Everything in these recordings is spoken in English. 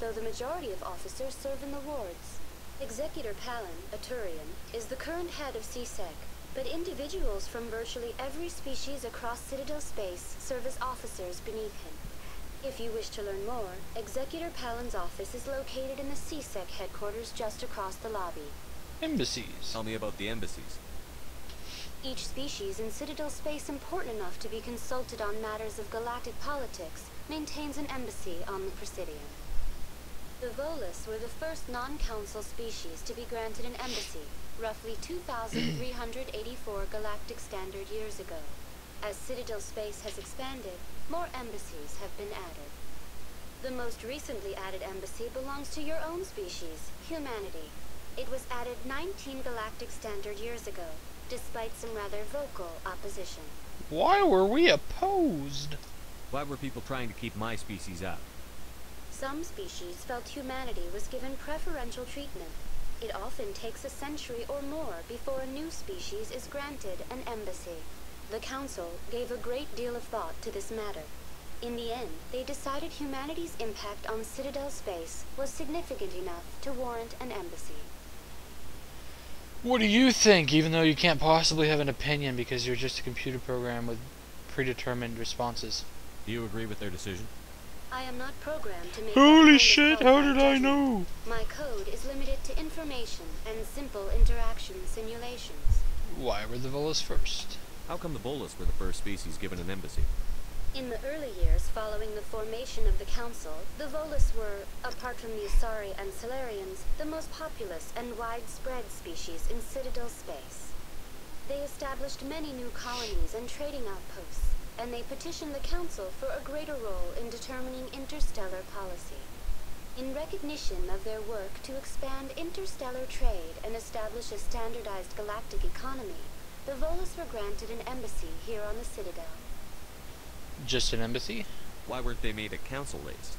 though the majority of officers serve in the wards. Executor Palin, a Turian, is the current head of CSEC, but individuals from virtually every species across Citadel space serve as officers beneath him. If you wish to learn more, Executor Palin's office is located in the CSEC headquarters just across the lobby. Embassies. Tell me about the embassies. Each species in Citadel space important enough to be consulted on matters of galactic politics maintains an embassy on the Presidium. The Volus were the first non-council species to be granted an embassy, roughly 2,384 galactic standard years ago. As Citadel space has expanded, more embassies have been added. The most recently added embassy belongs to your own species, humanity. It was added 19 galactic standard years ago, despite some rather vocal opposition. Why were we opposed? Why were people trying to keep my species out? Some species felt humanity was given preferential treatment. It often takes a century or more before a new species is granted an embassy. The Council gave a great deal of thought to this matter. In the end, they decided humanity's impact on Citadel space was significant enough to warrant an embassy. What do you think, even though you can't possibly have an opinion because you're just a computer program with predetermined responses? Do you agree with their decision? I am not programmed to make Holy shit, how did I judgment. know? My code is limited to information and simple interaction simulations. Why were the Volus first? How come the Volus were the first species given an embassy? In the early years following the formation of the Council, the Volus were, apart from the Asari and Solarians, the most populous and widespread species in Citadel space. They established many new colonies and trading outposts, and they petitioned the Council for a greater role in determining interstellar policy. In recognition of their work to expand interstellar trade and establish a standardized galactic economy, the Volus were granted an embassy here on the Citadel. Just an embassy? Why weren't they made a council race?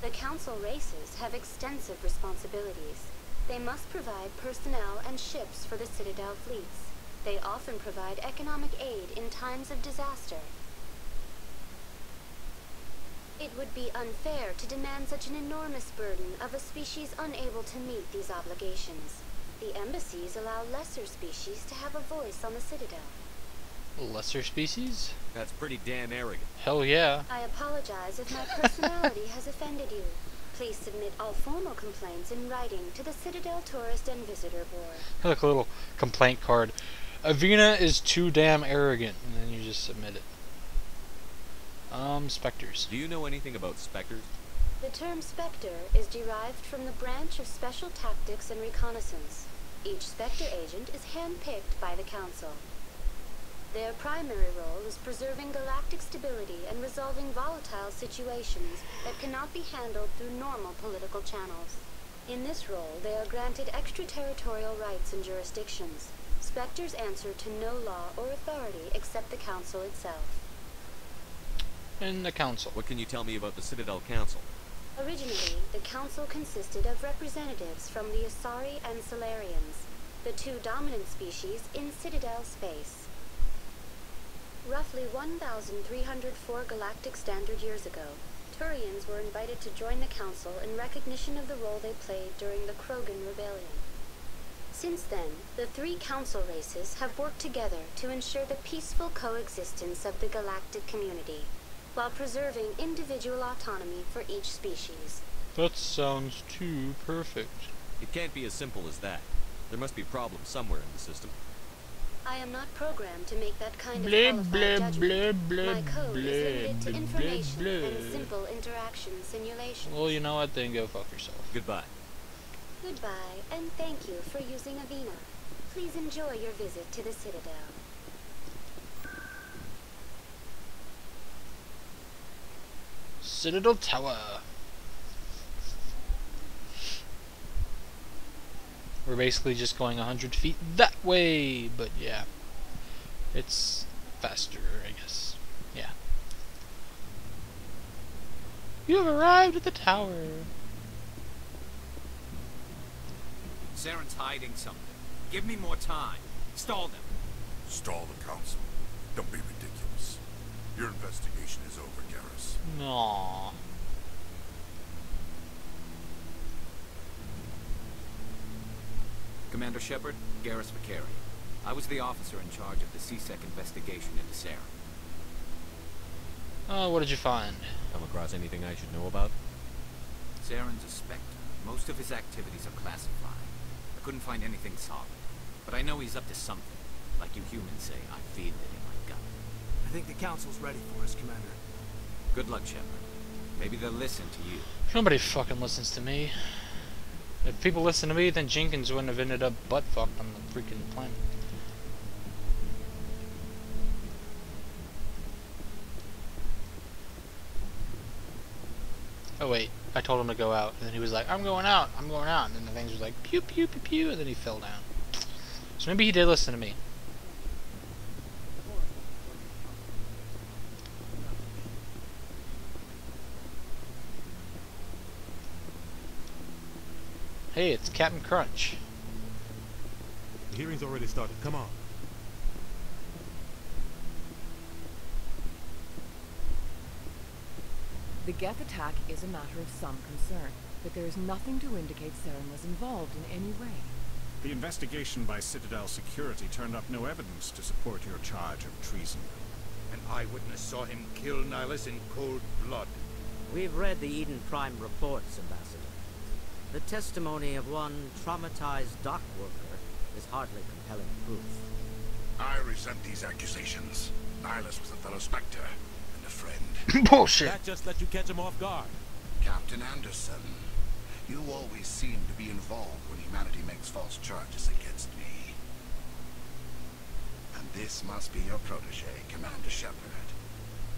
The Council races have extensive responsibilities. They must provide personnel and ships for the Citadel fleets. They often provide economic aid in times of disaster. It would be unfair to demand such an enormous burden of a species unable to meet these obligations. The embassies allow lesser species to have a voice on the Citadel. Lesser species? That's pretty damn arrogant. Hell yeah. I apologize if my personality has offended you. Please submit all formal complaints in writing to the Citadel Tourist and Visitor Board. Like a little complaint card. Avena is too damn arrogant, and then you just submit it. Spectres. Do you know anything about specters? The term Spectre is derived from the branch of Special Tactics and Reconnaissance. Each Spectre agent is hand-picked by the Council. Their primary role is preserving galactic stability and resolving volatile situations that cannot be handled through normal political channels. In this role, they are granted extraterritorial rights and jurisdictions. Spectres answer to no law or authority except the Council itself. In the Council. What can you tell me about the Citadel Council? Originally, the Council consisted of representatives from the Asari and Solarians, the two dominant species in Citadel space. Roughly 1,304 galactic standard years ago, Turians were invited to join the Council in recognition of the role they played during the Krogan Rebellion. Since then, the three Council races have worked together to ensure the peaceful coexistence of the galactic community, while preserving individual autonomy for each species. That sounds too perfect. It can't be as simple as that. There must be problems somewhere in the system. I am not programmed to make that kind of Blah, qualified blah, judgment. blah, blah, My code is limited to blah, information blah, and blah. simple interaction simulations. Well, you know what? Then go fuck yourself. Goodbye. Goodbye, and thank you for using Avena. Please enjoy your visit to the Citadel. Citadel Tower. We're basically just going 100 feet that way, but yeah. It's faster, I guess. Yeah. You have arrived at the tower. Saren's hiding something. Give me more time. Stall them. Stall the council. Don't be ridiculous. Your investigation is over, Garrus. Aww. Commander Shepard, Garrus Vicari. I was the officer in charge of the C-Sec investigation into Saren. Oh, what did you find? Come across anything I should know about? Saren's a Spectre. Most of his activities are classified. I couldn't find anything solid. But I know he's up to something. Like you humans say, I feel it in my gut. I think the Council's ready for us, Commander. Good luck, Shepard. Maybe they'll listen to you. Nobody fucking listens to me. If people listen to me, then Jenkins wouldn't have ended up butt-fucked on the freaking planet. Oh wait, I told him to go out, and then he was like, I'm going out, and then the things was like, pew pew pew pew, and then he fell down. So maybe he did listen to me. Hey, it's Captain Crunch. The hearing's already started. Come on. The Geth attack is a matter of some concern, but there is nothing to indicate Saren was involved in any way. The investigation by Citadel Security turned up no evidence to support your charge of treason. An eyewitness saw him kill Nihilus in cold blood. We've read the Eden Prime reports, Ambassador. The testimony of one traumatized dock worker is hardly compelling proof. I resent these accusations. Nihilus was a fellow Spectre and a friend. Bullshit. That just let you catch him off guard. Captain Anderson, you always seem to be involved when humanity makes false charges against me. And this must be your protege, Commander Shepard.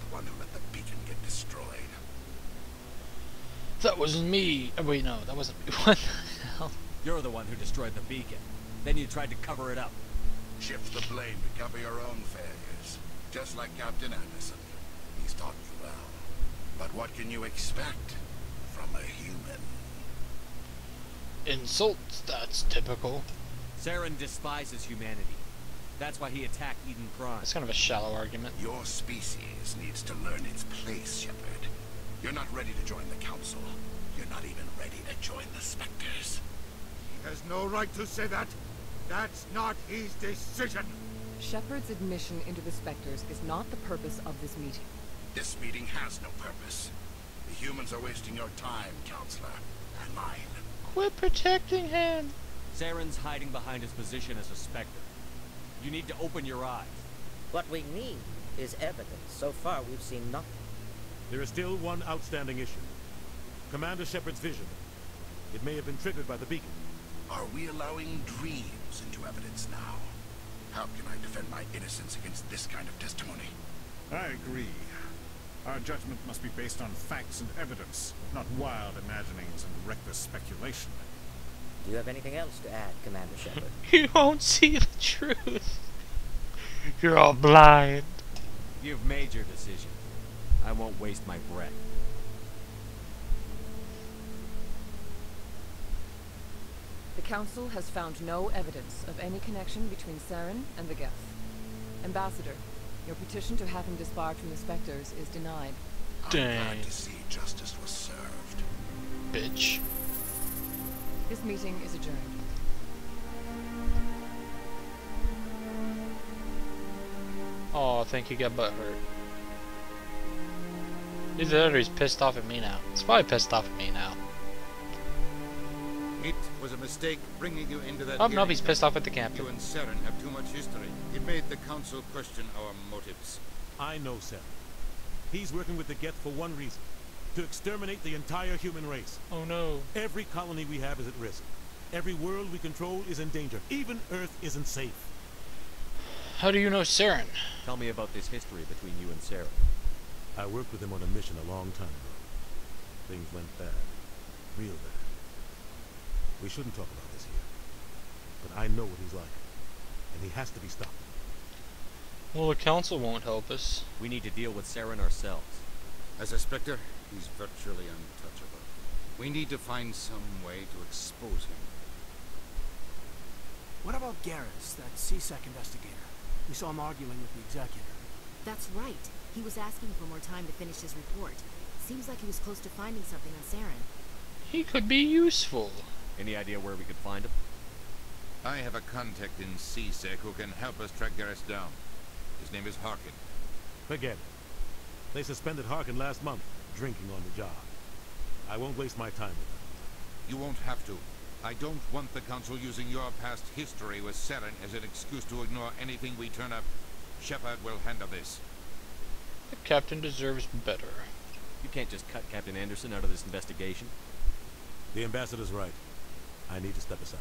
The one who let the beacon get destroyed. That wasn't me. Oh, wait, no, that wasn't me. What the hell? You're the one who destroyed the beacon. Then you tried to cover it up. Shift the blame to cover your own failures. Just like Captain Anderson. He's taught you well. But what can you expect from a human? Insults, that's typical. Saren despises humanity. That's why he attacked Eden Prime. That's kind of a shallow argument. Your species needs to learn its place, Shepard. You're not ready to join the Council. You're not even ready to join the Spectres. He has no right to say that. That's not his decision. Shepard's admission into the Spectres is not the purpose of this meeting. This meeting has no purpose. The humans are wasting your time, Counselor, and mine. Quit protecting him. Saren's hiding behind his position as a Spectre. You need to open your eyes. What we need is evidence. So far, we've seen nothing. There is still one outstanding issue. Commander Shepard's vision. It may have been triggered by the beacon. Are we allowing dreams into evidence now? How can I defend my innocence against this kind of testimony? I agree. Our judgment must be based on facts and evidence, not wild imaginings and reckless speculation. Do you have anything else to add, Commander Shepard? You won't see the truth. You're all blind. You've made your decision. I won't waste my breath. The Council has found no evidence of any connection between Saren and the Geth. Ambassador, your petition to have him disbarred from the Spectres is denied. I'm Dang. glad to see justice was served. Bitch. This meeting is adjourned. Oh, I think he got butthurt. Either that or he's pissed off at me now. He's probably pissed off at me now. It was a mistake bringing you into that Oh, no, hearing. he's pissed off at the captain. You and Saren have too much history. It made the Council question our motives. I know Saren. He's working with the Geth for one reason. To exterminate the entire human race. Oh no. Every colony we have is at risk. Every world we control is in danger. Even Earth isn't safe. How do you know Saren? Tell me about this history between you and Saren. I worked with him on a mission a long time ago. Things went bad. Real bad. We shouldn't talk about this here. But I know what he's like. And he has to be stopped. Well, the Council won't help us. We need to deal with Saren ourselves. As a Spectre, he's virtually untouchable. We need to find some way to expose him. What about Garrus, that C-Sec investigator? We saw him arguing with the Executor. That's right. He was asking for more time to finish his report. Seems like he was close to finding something on Saren. He could be useful. Any idea where we could find him? I have a contact in CSEC who can help us track Garrus down. His name is Harkin. Forget it. They suspended Harkin last month, drinking on the job. I won't waste my time with them. You won't have to. I don't want the Council using your past history with Saren as an excuse to ignore anything we turn up. Shepard will handle this. The captain deserves better. You can't just cut Captain Anderson out of this investigation. The ambassador's right. I need to step aside.